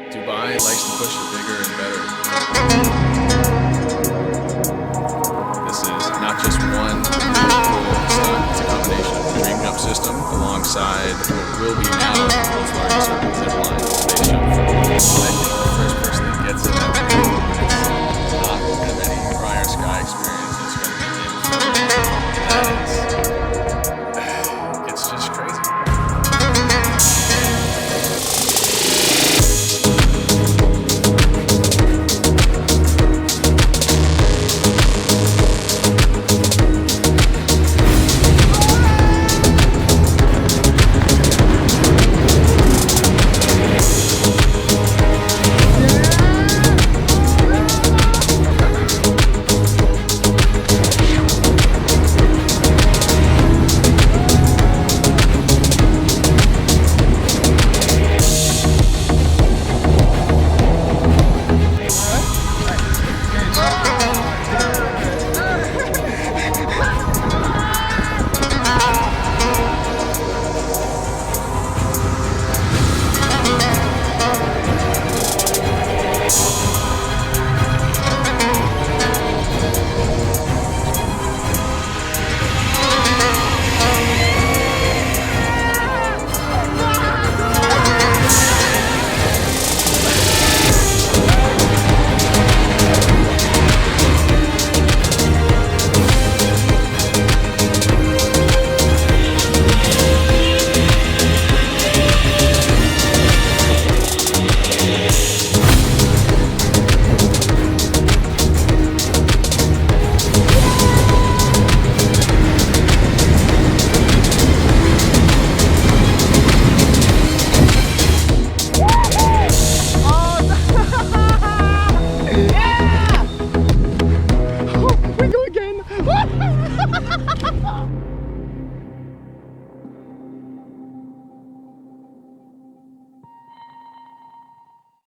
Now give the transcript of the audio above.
Dubai likes to push it bigger and better. This is not just one really cool stunt, it's a combination of the Dream Jump system alongside what will be now the world's largest urban zip line space jump. I think the first person that gets it that does not have any prior sky experience is going to be it's just crazy. We go again!